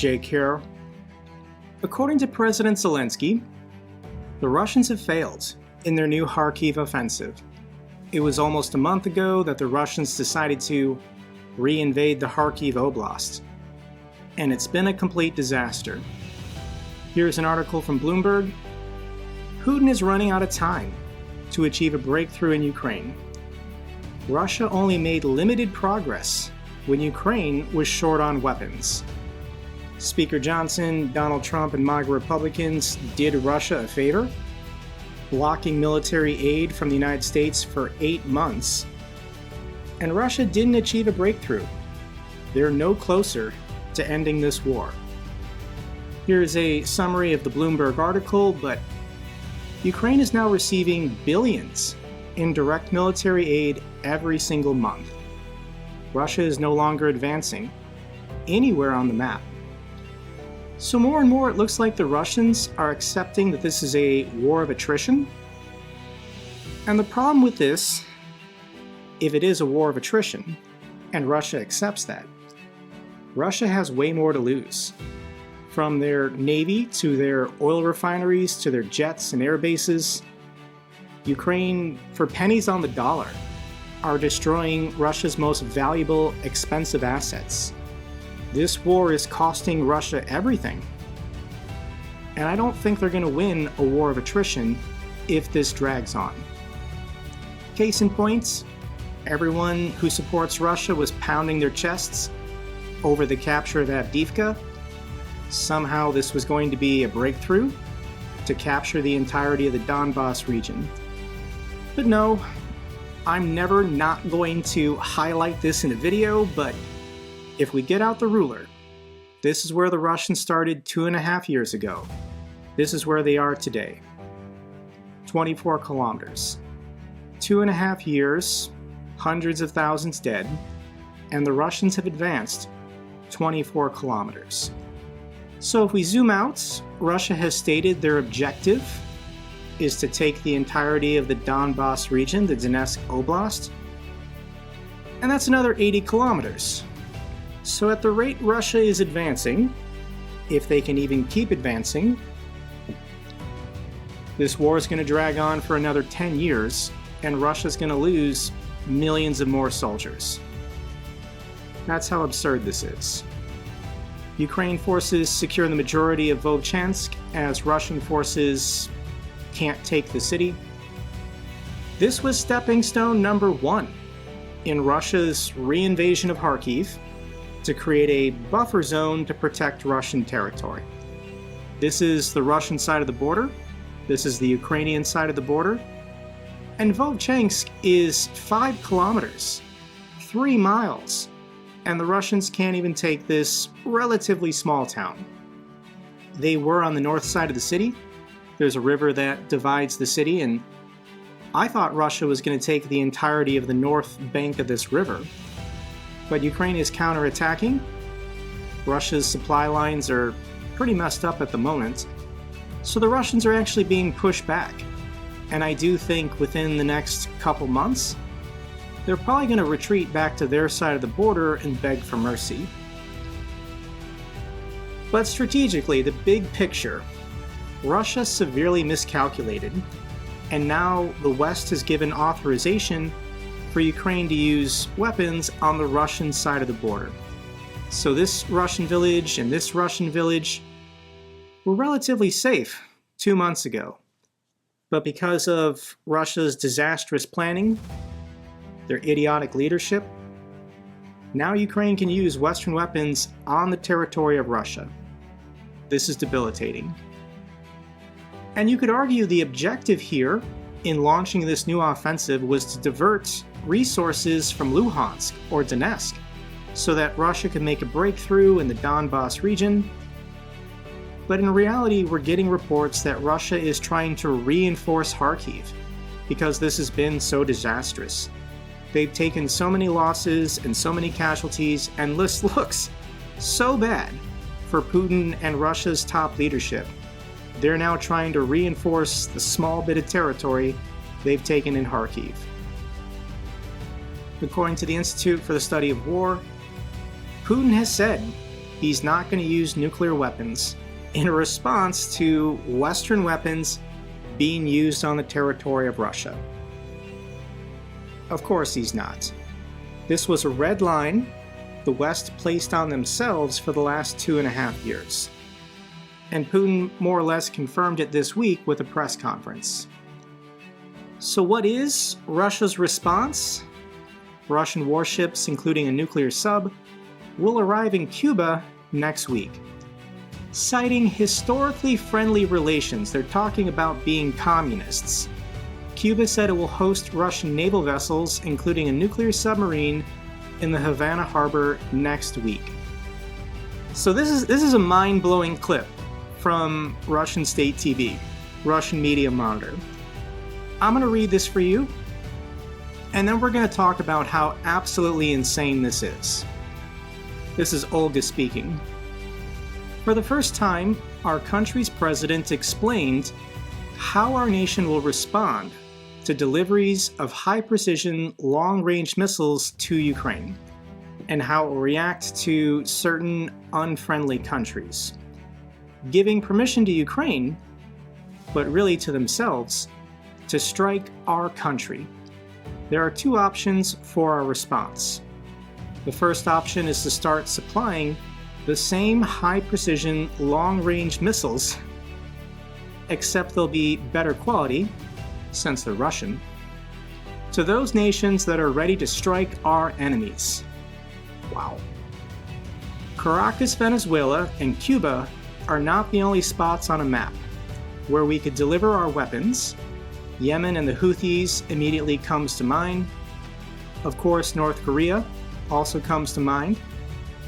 Jake here. According to President Zelensky, the Russians have failed in their new Kharkiv offensive. It was almost a month ago that the Russians decided to reinvade the Kharkiv Oblast, and it's been a complete disaster. Here's an article from Bloomberg. Putin is running out of time to achieve a breakthrough in Ukraine. Russia only made limited progress when Ukraine was short on weapons. Speaker Johnson, Donald Trump, and MAGA Republicans did Russia a favor, blocking military aid from the United States for 8 months. And Russia didn't achieve a breakthrough. They're no closer to ending this war. Here's a summary of the Bloomberg article, but Ukraine is now receiving billions in direct military aid every single month. Russia is no longer advancing anywhere on the map. So more and more it looks like the Russians are accepting that this is a war of attrition. And the problem with this, if it is a war of attrition, and Russia accepts that, Russia has way more to lose. From their navy to their oil refineries to their jets and air bases, Ukraine, for pennies on the dollar, are destroying Russia's most valuable, expensive assets. This war is costing Russia everything. And I don't think they're going to win a war of attrition if this drags on. Case in point, everyone who supports Russia was pounding their chests over the capture of Avdiivka. Somehow this was going to be a breakthrough to capture the entirety of the Donbas region. But no, I'm never not going to highlight this in a video, but if we get out the ruler, this is where the Russians started 2.5 years ago. This is where they are today. 24 kilometers. 2.5 years, hundreds of thousands dead, and the Russians have advanced 24 kilometers. So if we zoom out, Russia has stated their objective is to take the entirety of the Donbas region, the Donetsk Oblast, and that's another 80 kilometers. So at the rate Russia is advancing, if they can even keep advancing, this war is going to drag on for another 10 years, and Russia's going to lose millions of more soldiers. That's how absurd this is. Ukraine forces secure the majority of Vovchansk as Russian forces can't take the city. This was stepping stone number 1 in Russia's reinvasion of Kharkiv to create a buffer zone to protect Russian territory. This is the Russian side of the border. This is the Ukrainian side of the border. And Vovchansk is 5 kilometers, 3 miles. And the Russians can't even take this relatively small town. They were on the north side of the city. There's a river that divides the city, and I thought Russia was going to take the entirety of the north bank of this river. But Ukraine is counterattacking. Russia's supply lines are pretty messed up at the moment. So the Russians are actually being pushed back. And I do think within the next couple months, they're probably going to retreat back to their side of the border and beg for mercy. But strategically, the big picture, Russia severely miscalculated, and now the West has given authorization for Ukraine to use weapons on the Russian side of the border. So this Russian village and this Russian village were relatively safe 2 months ago. But because of Russia's disastrous planning, their idiotic leadership, now Ukraine can use Western weapons on the territory of Russia. This is debilitating. And you could argue the objective here in launching this new offensive was to divert resources from Luhansk or Donetsk so that Russia could make a breakthrough in the Donbas region. But in reality, we're getting reports that Russia is trying to reinforce Kharkiv because this has been so disastrous. They've taken so many losses and so many casualties, and this looks so bad for Putin and Russia's top leadership. They're now trying to reinforce the small bit of territory they've taken in Kharkiv. According to the Institute for the Study of War, Putin has said he's not going to use nuclear weapons in response to Western weapons being used on the territory of Russia. Of course he's not. This was a red line the West placed on themselves for the last 2.5 years. And Putin more or less confirmed it this week with a press conference. So what is Russia's response? Russian warships, including a nuclear sub, will arrive in Cuba next week. Citing historically friendly relations, they're talking about being communists. Cuba said it will host Russian naval vessels, including a nuclear submarine, in the Havana harbor next week. So this is a mind-blowing clip from Russian state TV, Russian Media Monitor. I'm going to read this for you, and then we're going to talk about how absolutely insane this is. This is Olga speaking. For the first time, our country's president explained how our nation will respond to deliveries of high-precision, long-range missiles to Ukraine, and how it will react to certain unfriendly countries, giving permission to Ukraine, but really to themselves, to strike our country. There are two options for our response. The first option is to start supplying the same high-precision, long-range missiles, except they'll be better quality, since they're Russian, to those nations that are ready to strike our enemies. Wow. Caracas, Venezuela, and Cuba are not the only spots on a map where we could deliver our weapons. Yemen and the Houthis immediately comes to mind. Of course, North Korea also comes to mind.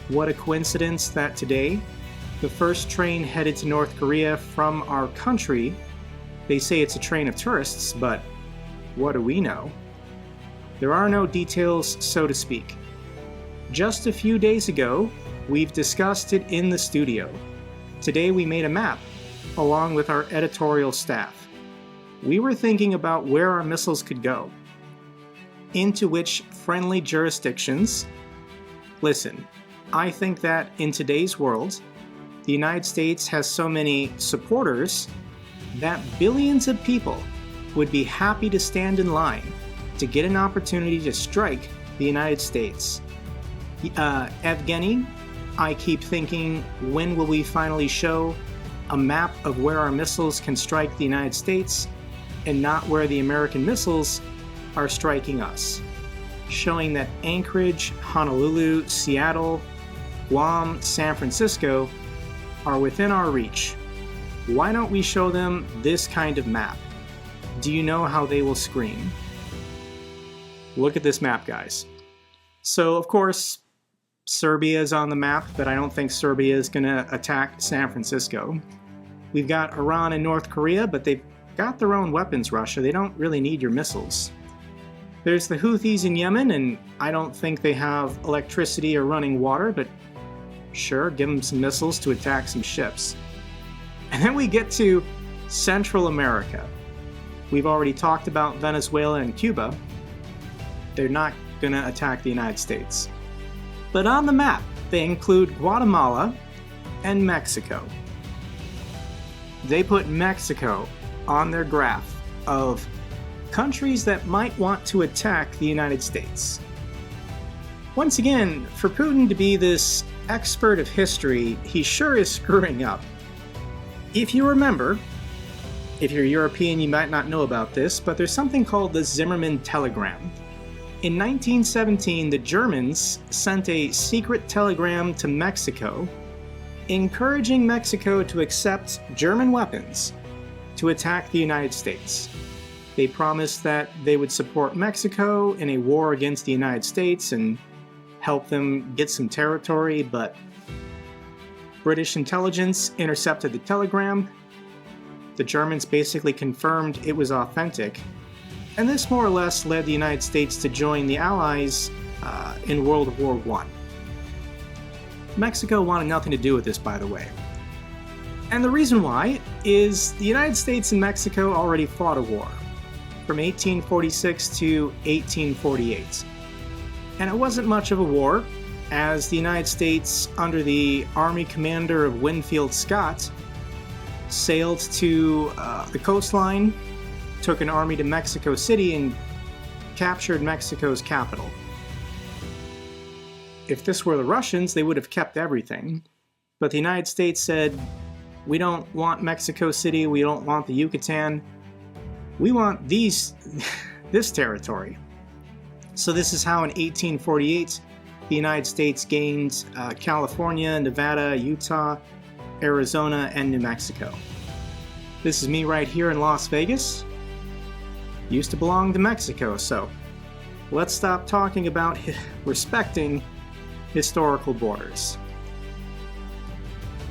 What a coincidence that today, the first train headed to North Korea from our country, they say it's a train of tourists, but what do we know? There are no details, so to speak. Just a few days ago, we've discussed it in the studio. Today we made a map, along with our editorial staff. We were thinking about where our missiles could go, into which friendly jurisdictions. Listen, I think that in today's world, the United States has so many supporters that billions of people would be happy to stand in line to get an opportunity to strike the United States. Evgeny, I keep thinking, when will we finally show a map of where our missiles can strike the United States and not where the American missiles are striking us? Showing that Anchorage, Honolulu, Seattle, Guam, San Francisco are within our reach. Why don't we show them this kind of map? Do you know how they will scream? Look at this map, guys. So, of course, Serbia is on the map, but I don't think Serbia is going to attack San Francisco. We've got Iran and North Korea, but they've got their own weapons, Russia. They don't really need your missiles. There's the Houthis in Yemen, and I don't think they have electricity or running water, but sure, give them some missiles to attack some ships. And then we get to Central America. We've already talked about Venezuela and Cuba. They're not going to attack the United States. But on the map, they include Guatemala and Mexico. They put Mexico on their graph of countries that might want to attack the United States. Once again, for Putin to be this expert of history, he sure is screwing up. If you remember, if you're European, you might not know about this, but there's something called the Zimmermann telegram. In 1917, the Germans sent a secret telegram to Mexico, encouraging Mexico to accept German weapons to attack the United States. They promised that they would support Mexico in a war against the United States and help them get some territory, but British intelligence intercepted the telegram. The Germans basically confirmed it was authentic, and this more or less led the United States to join the Allies in World War I. Mexico wanted nothing to do with this, by the way. And the reason why is the United States and Mexico already fought a war from 1846 to 1848. And it wasn't much of a war, as the United States, under the Army commander of Winfield Scott, sailed to the coastline, took an army to Mexico City, and captured Mexico's capital. If this were the Russians, they would have kept everything. But the United States said, we don't want Mexico City, we don't want the Yucatan, we want this territory. So this is how in 1848 the United States gained California, Nevada, Utah, Arizona, and New Mexico. This is me right here in Las Vegas. Used to belong to Mexico, so let's stop talking about respecting historical borders.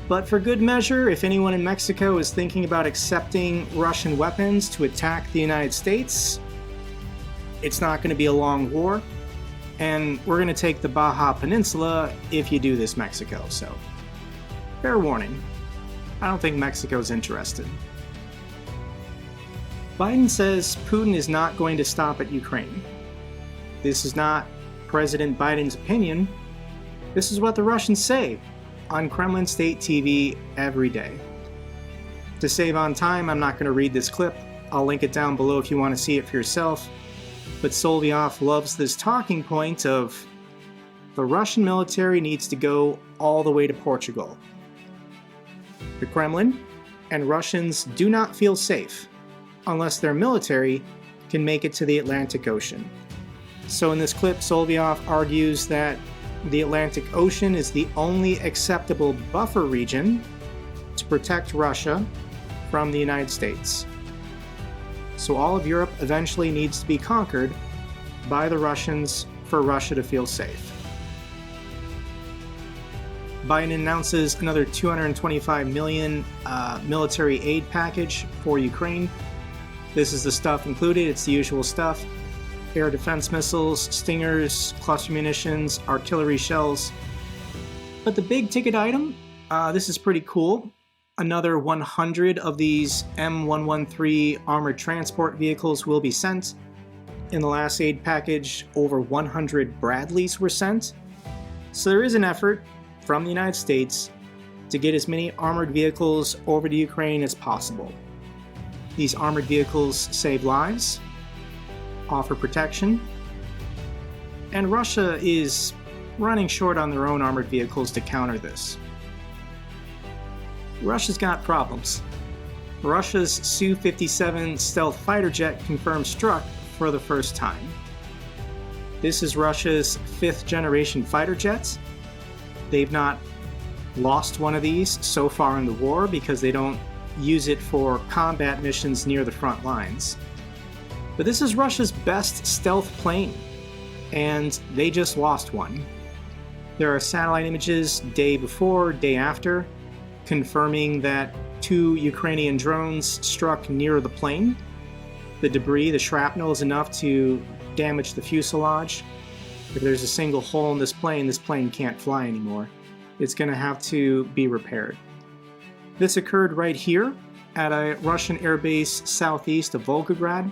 But for good measure, if anyone in Mexico is thinking about accepting Russian weapons to attack the United States, it's not going to be a long war, and we're going to take the Baja Peninsula if you do this, Mexico. So, fair warning, I don't think Mexico's interested. Biden says Putin is not going to stop at Ukraine. This is not President Biden's opinion. This is what the Russians say on Kremlin State TV every day. To save on time, I'm not going to read this clip. I'll link it down below if you want to see it for yourself. But Solyov loves this talking point of the Russian military needs to go all the way to Portugal. The Kremlin and Russians do not feel safe unless their military can make it to the Atlantic Ocean. So in this clip, Solyov argues that the Atlantic Ocean is the only acceptable buffer region to protect Russia from the United States. So all of Europe eventually needs to be conquered by the Russians for Russia to feel safe. Biden announces another $225 million military aid package for Ukraine. This is the stuff included. It's the usual stuff. Air defense missiles, Stingers, cluster munitions, artillery shells. But the big ticket item, this is pretty cool. Another 100 of these M113 armored transport vehicles will be sent. In the last aid package, over 100 Bradleys were sent. So there is an effort from the United States to get as many armored vehicles over to Ukraine as possible. These armored vehicles save lives, offer protection, and Russia is running short on their own armored vehicles to counter this. Russia's got problems. Russia's Su-57 stealth fighter jet confirmed struck for the first time. This is Russia's 5th generation fighter jet. They've not lost one of these so far in the war because they don't use it for combat missions near the front lines. But this is Russia's best stealth plane, and they just lost one. There are satellite images day before, day after, confirming that 2 Ukrainian drones struck near the plane. The debris, the shrapnel, is enough to damage the fuselage. If there's a single hole in this plane can't fly anymore. It's going to have to be repaired. This occurred right here at a Russian airbase southeast of Volgograd.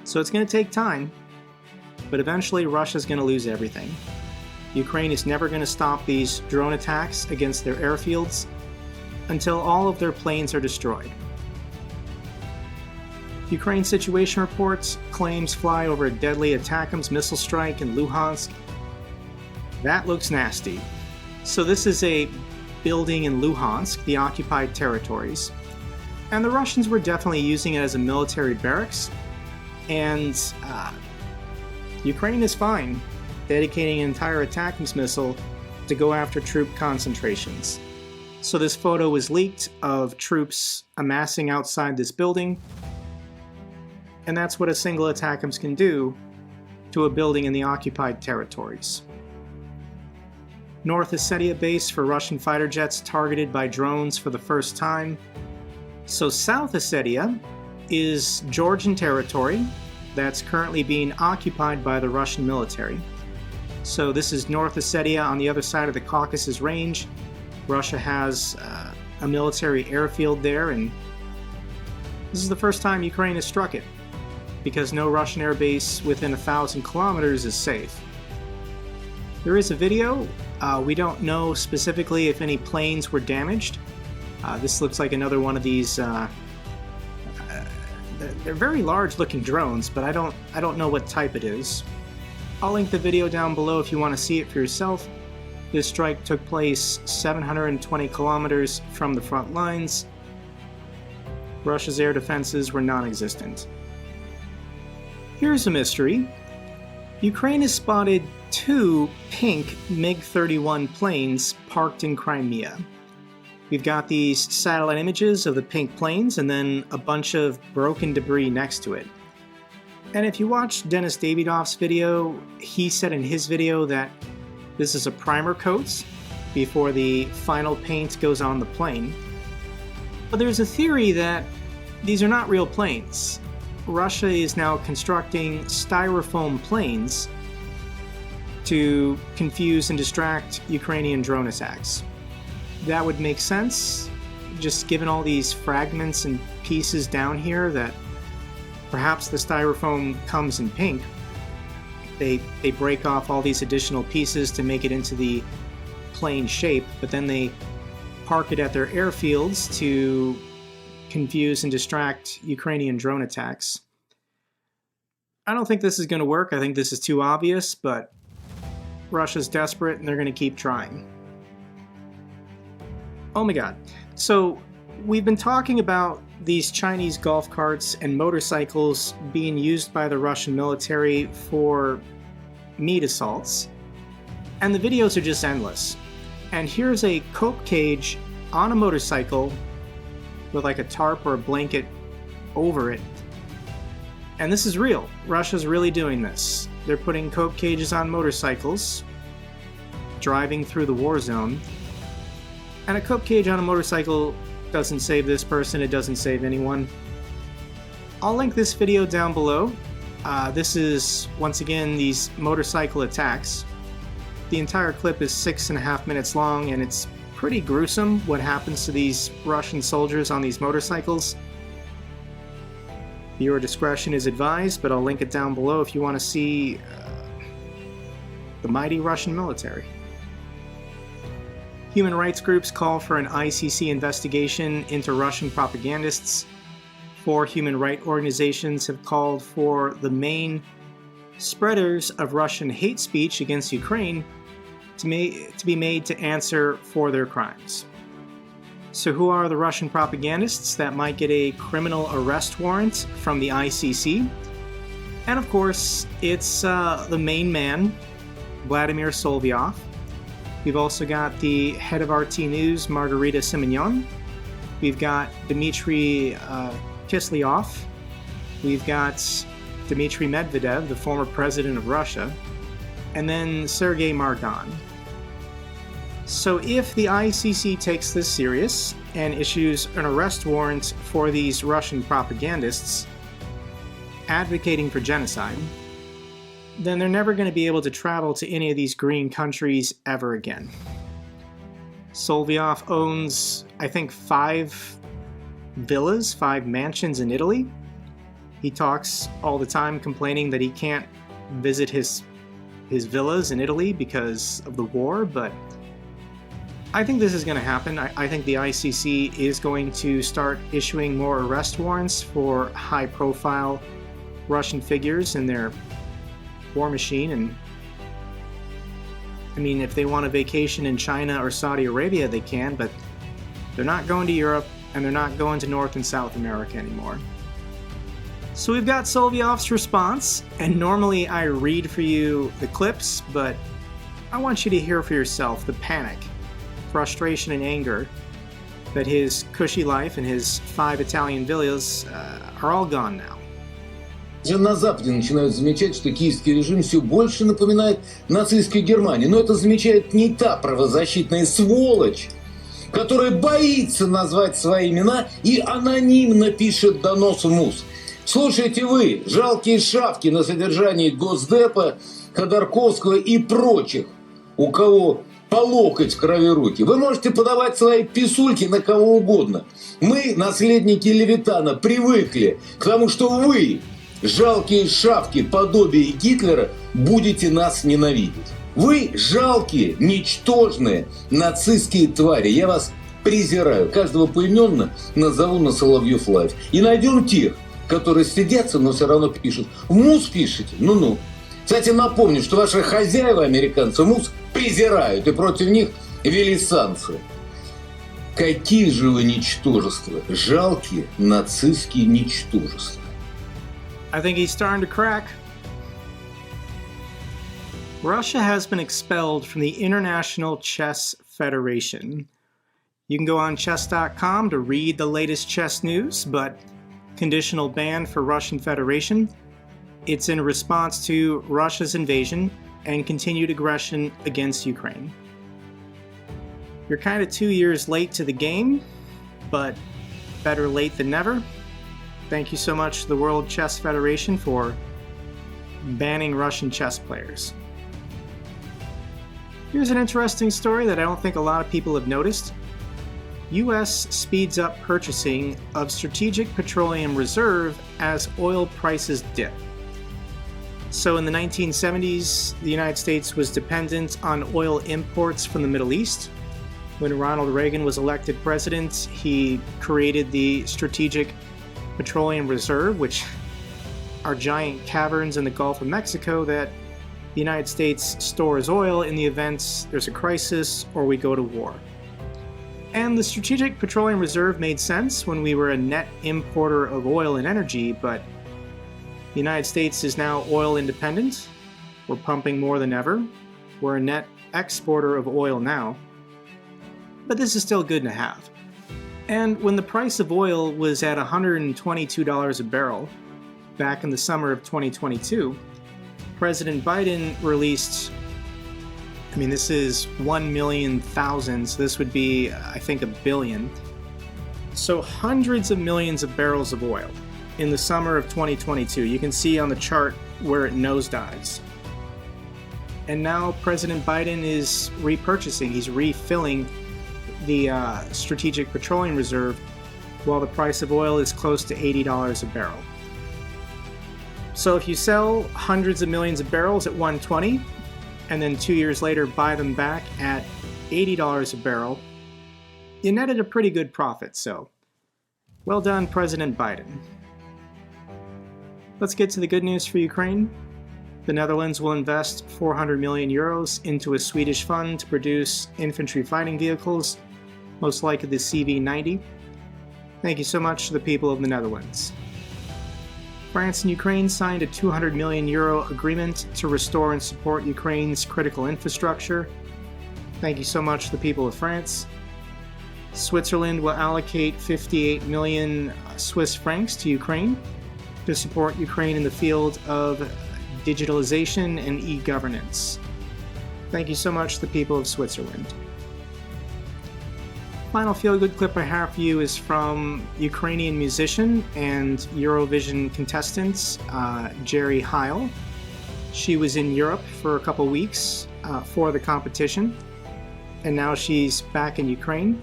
So it's going to take time, but eventually Russia's going to lose everything. Ukraine is never going to stop these drone attacks against their airfields until all of their planes are destroyed. Ukraine Situation Reports claims fly over a deadly ATACMS missile strike in Luhansk. That looks nasty. So this is a building in Luhansk, the occupied territories, and the Russians were definitely using it as a military barracks, and Ukraine is fine dedicating an entire ATACMS missile to go after troop concentrations. So this photo was leaked of troops amassing outside this building, and that's what a single ATACMS can do to a building in the occupied territories. North Ossetia base for Russian fighter jets targeted by drones for the first time. So South Ossetia is Georgian territory that's currently being occupied by the Russian military. So this is North Ossetia on the other side of the Caucasus Range. Russia has a military airfield there, and this is the first time Ukraine has struck it, because no Russian airbase within 1,000 kilometers is safe. There is a video. We don't know specifically if any planes were damaged. This looks like another one of these. They're very large-looking drones, but I don't know what type it is. I'll link the video down below if you want to see it for yourself. This strike took place 720 kilometers from the front lines. Russia's air defenses were non-existent. Here's a mystery. Ukraine has spotted 2 pink MiG-31 planes parked in Crimea. We've got these satellite images of the pink planes and then a bunch of broken debris next to it. And if you watch Denis Davidov's video, he said in his video that this is a primer coat before the final paint goes on the plane. But there's a theory that these are not real planes. Russia is now constructing styrofoam planes to confuse and distract Ukrainian drone attacks. That would make sense, just given all these fragments and pieces down here, that perhaps the styrofoam comes in pink. They break off all these additional pieces to make it into the plane shape, but then they park it at their airfields to confuse and distract Ukrainian drone attacks. I don't think this is going to work. I think this is too obvious, but Russia's desperate and they're going to keep trying. Oh my god. So we've been talking about these Chinese golf carts and motorcycles being used by the Russian military for meat assaults, and the videos are just endless. And here's a coke cage on a motorcycle with like a tarp or a blanket over it. And this is real. Russia's really doing this. They're putting coke cages on motorcycles, driving through the war zone. And a coke cage on a motorcycle doesn't save this person, it doesn't save anyone. I'll link this video down below. This is, once again, these motorcycle attacks. The entire clip is 6.5 minutes long, and it's pretty gruesome what happens to these Russian soldiers on these motorcycles. Viewer discretion is advised, but I'll link it down below if you want to see the mighty Russian military. Human rights groups call for an ICC investigation into Russian propagandists. 4 human rights organizations have called for the main spreaders of Russian hate speech against Ukraine to be made to answer for their crimes. So who are the Russian propagandists that might get a criminal arrest warrant from the ICC? And of course, it's the main man, Vladimir Solovyov. We've also got the head of RT News, Margarita Simonyan. We've got Dmitry Kislyov. We've got Dmitry Medvedev, the former president of Russia. And then Sergei Margan. So if the ICC takes this serious and issues an arrest warrant for these Russian propagandists advocating for genocide, then they're never going to be able to travel to any of these green countries ever again. Solovyov owns, I think, 5 villas, 5 mansions in Italy. He talks all the time complaining that he can't visit his villas in Italy because of the war, but I think this is going to happen. I think the ICC is going to start issuing more arrest warrants for high-profile Russian figures in their war machine. And I mean, if they want a vacation in China or Saudi Arabia, they can, but they're not going to Europe and they're not going to North and South America anymore. So we've got Solovyov's response, and normally I read for you the clips, but I want you to hear for yourself the panic, frustration, and anger that his cushy life and his 5 Italian villas are all gone now. На Западе начинают замечать, что киевский режим все больше напоминает нацистскую Германию. Но это замечает не та правозащитная сволочь, которая боится назвать свои имена и анонимно пишет донос в МУС. Слушайте вы, жалкие шавки на содержании Госдепа, Ходорковского и прочих, у кого по локоть в крови руки. Вы можете подавать свои писульки на кого угодно. Мы, наследники Левитана, привыкли к тому, что вы, жалкие шавки подобие Гитлера, будете нас ненавидеть. Вы жалкие, ничтожные, нацистские твари. Я вас презираю. Каждого поименно назову на Соловьев Лайв. И найдем тех, которые стыдятся, но все равно пишут. В МУС пишете? Ну-ну. Кстати, напомню, что ваши хозяева, американцы, МУС презирают и против них ввели санкции. Какие же вы ничтожества? Жалкие нацистские ничтожества. I think he's starting to crack. Russia has been expelled from the International Chess Federation. You can go on chess.com to read the latest chess news, but conditional ban for Russian Federation. It's in response to Russia's invasion and continued aggression against Ukraine. You're kind of 2 years late to the game, but better late than never. Thank you so much to the World Chess Federation for banning Russian chess players. Here's an interesting story that I don't think a lot of people have noticed. U.S. speeds up purchasing of Strategic Petroleum Reserve as oil prices dip. So in the 1970s, the United States was dependent on oil imports from the Middle East. When Ronald Reagan was elected president, he created the Strategic Petroleum Reserve, which are giant caverns in the Gulf of Mexico that the United States stores oil in the event there's a crisis or we go to war. And the Strategic Petroleum Reserve made sense when we were a net importer of oil and energy, but the United States is now oil independent. We're pumping more than ever. We're a net exporter of oil now. But this is still good to have. And when the price of oil was at $122 a barrel back in the summer of 2022, President Biden released, this is 1 million thousand, so this would be, I think, a billion. So hundreds of millions of barrels of oil in the summer of 2022. You can see on the chart where it nosedives. And now President Biden is repurchasing, he's refilling the Strategic Petroleum Reserve while the price of oil is close to $80 a barrel. So if you sell hundreds of millions of barrels at $120 and then 2 years later buy them back at $80 a barrel, you netted a pretty good profit, so well done, President Biden. Let's get to the good news for Ukraine. The Netherlands will invest 400 million euros into a Swedish fund to produce infantry fighting vehicles, most likely the CV-90. Thank you so much to the people of the Netherlands. France and Ukraine signed a 200 million euro agreement to restore and support Ukraine's critical infrastructure. Thank you so much to the people of France. Switzerland will allocate 58 million Swiss francs to Ukraine to support Ukraine in the field of digitalization and e-governance. Thank you so much to the people of Switzerland. Final feel-good clip I have for you is from Ukrainian musician and Eurovision contestant Jerry Heil. She was in Europe for a couple weeks for the competition, and now she's back in Ukraine,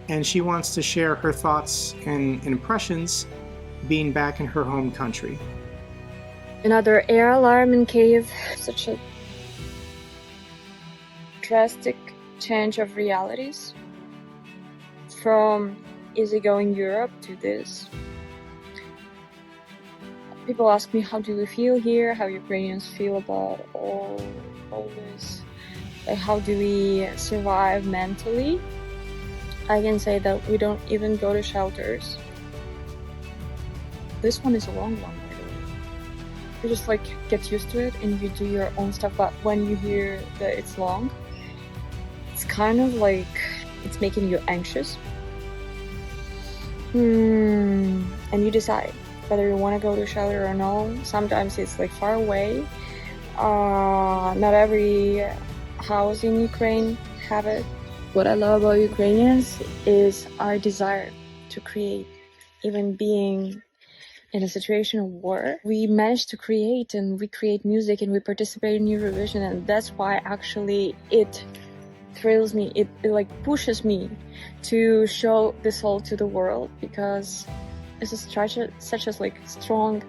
and she wants to share her thoughts and impressions being back in her home country. Another air alarm in Kyiv, such a drastic change of realities from easygoing Europe to this. People ask me, how do we feel here, how Ukrainians feel about all this, like how do we survive mentally. I can say that we don't even go to shelters. This one is a long one, by the way. You just get used to it and you do your own stuff, but when you hear that it's long, it's kind of like it's making you anxious. And you decide whether you want to go to shelter or no. Sometimes it's far away. Not every house in Ukraine have it. What I love about Ukrainians is our desire to create. Even being in a situation of war, we manage to create and we create music and we participate in Eurovision, and that's why actually it thrills me. It pushes me to show this all to the world, because it's such a strong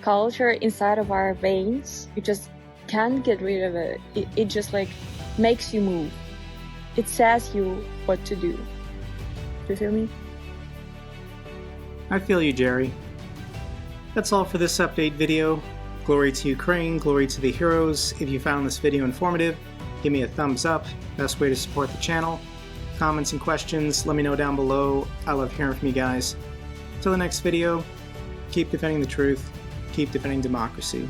culture inside of our veins. We just can't get rid of it. It just like makes you move. It says you what to do. Do you feel me? I feel you, Jerry. That's all for this update video. Glory to Ukraine, glory to the heroes. If you found this video informative, give me a thumbs up. Best way to support the channel. Comments and questions, let me know down below. I love hearing from you guys. Till the next video, keep defending the truth, keep defending democracy.